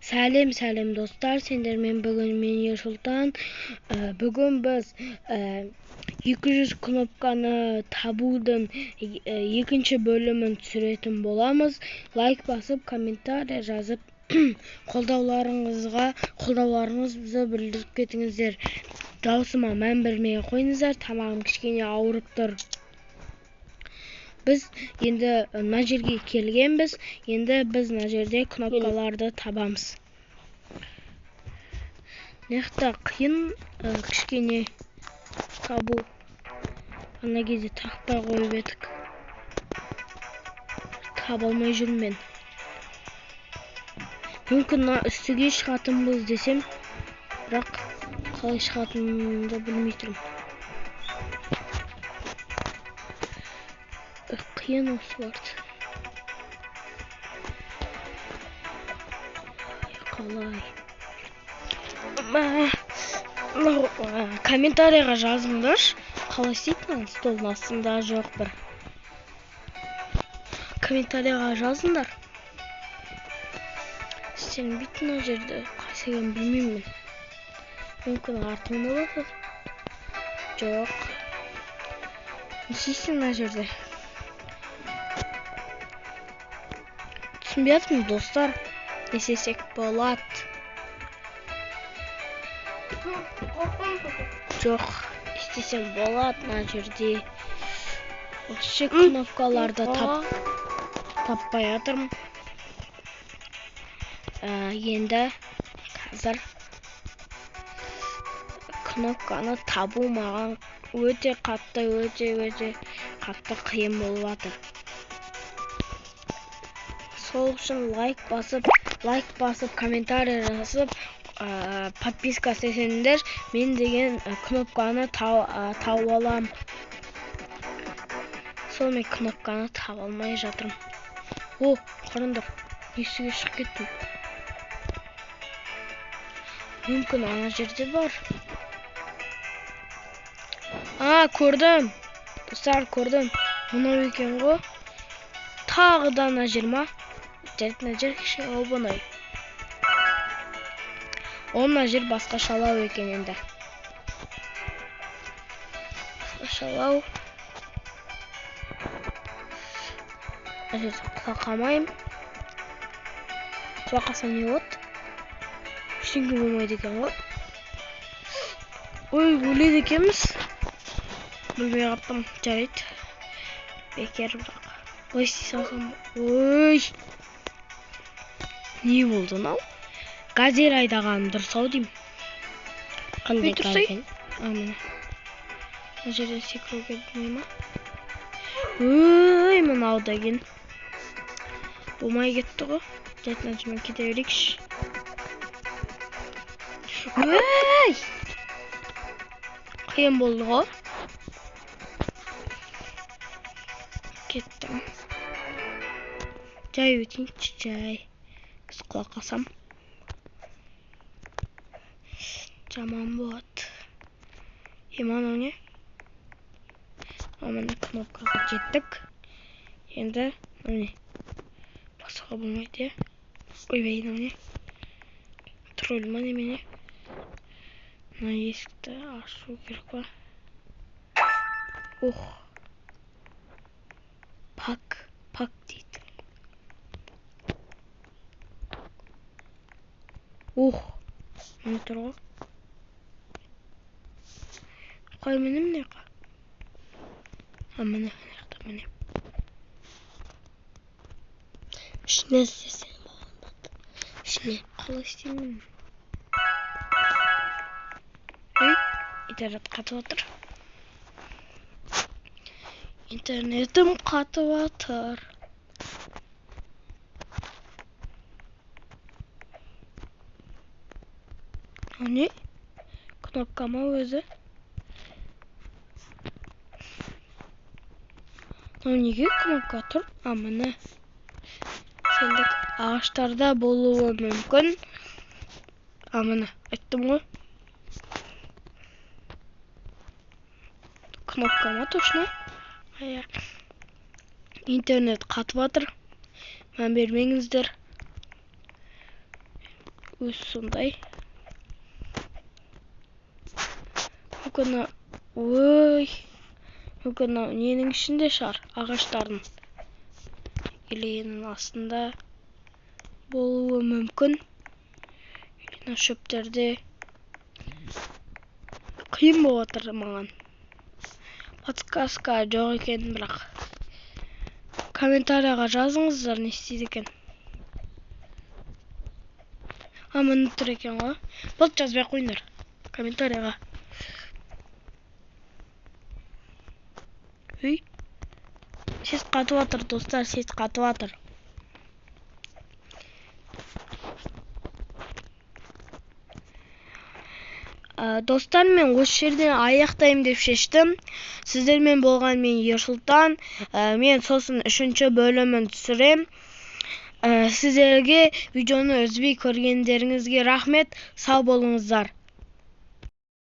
Сәлем достар, сендермен бүгін мен Ерсұлтан. Бүгін біз 200 кнопканы табудың екінші бөлімін түсіретін боламыз. Лайк басып, комментарий жазып, қолдауларыңызды білдіріп кетіңіздер. Даусыма мән бермей қойыңыздар, тамағым кішкене ауырып тұр. Біз енді мына жерге келгенбіз. Енді біз мына жерде кнопкаларды табамыз. Нехта қиын кішкене табу. Ана кезде тақпай қойып едік. Таба алмай жүрмін мен. Мүмкін үстіге шығатынбыз десем, бірақ қалай шығатынымды білмей тұрмын. Қиын осыларды. Қалай? Комментарийға жазыңдар. Қалай істейтін? Столдың астында жоқ бір. Комментарийға жазыңдар. Сен битін о жерде қайсыген білмеймін. Мүмкін артым болады. Жоқ. Не істейсің мына жерде? Түсінбедім достар, не істесек болады. Жоқ, істесем болады мына жерде. Осы кнопкаларды таппай жатырмын. Енді қазір кнопканы табу маған өте қатты қиын болып жатыр. Сол үшін лайк басып, комментарий жазып, подписка істесеңдер, мен деген кнопканы тауып алам. Сол мен кнопканы таба алмай жатырмын. О, қараңдар, есіге шығып кеттім. Мүмкін ана жерде бар. Көрдім. Достар, көрдім. Мынау екен ғой. Тағы да ана жер ма? Мына жер кішкене оп-оңай. Мына жер басқашалау екен енді. Басқашалау. Мына жерде құлақамайым. Құлақасам не болады? Ештеңе болмайды екен ғой. Ой, өледі екенбіз. Білмей қаптым, жарайды. Бекер бірақ. Ой, істей салсам. Ой! Не болды нау? Газель айдағаным дұрыс-ау деймін. Қандай газель? Міне. Мына жерден секіруге болмай ма? Ой, мынау деген. Болмай кетті ғой. Жайт нәжімен кете берейікші. Ой! Қиын болды ғой. Кеттім. Жай өтейінші, жай. Құлақ асам. Жаман болады. Еман не? Мына кнопкаға жеттік. Енді міне. Басқа болмайды. Ойбай, не? Тролль ма немене? Мына есікті ашу керек па? Ох. Пак дейді. Ох, міне тұр ғой. Қай менем не қа? Міне. Ішіне істесем болмады. Ішіне қалай істеймін? Ой, интернет қатып отыр. Интернетім қатып отыр. Не? Кнопка ма өзі? Неге кнопка тұр? Міне. Сендік ағаштарда болуы мүмкін. Міне, айттым ғой. Кнопка ма точно? Интернет қатып жатыр. Мән бермеңіздер. сондай. Ой, мүмкін ненің ішінде шығар, ағаштардың илегеннің астында болуы мүмкін. Мына шөптерде қиын болып жатыр маған. Подсказка жоқ екен, бірақ комментарияға жазыңыздар, не істейді екен. Міне тұр екен ғой. Болды, жазбай қойыңдар комментарияға. Үй, сес қатып жатыр, достар, сес қатып жатыр. Достар, мен осы жерден аяқтайым деп шештім. Сіздермен болған мен Ерсұлтан. Мен сосын 3-ші бөлімін түсірем. Сіздерге видеоны үзбей көргендеріңізге рахмет. Сау болыңыздар.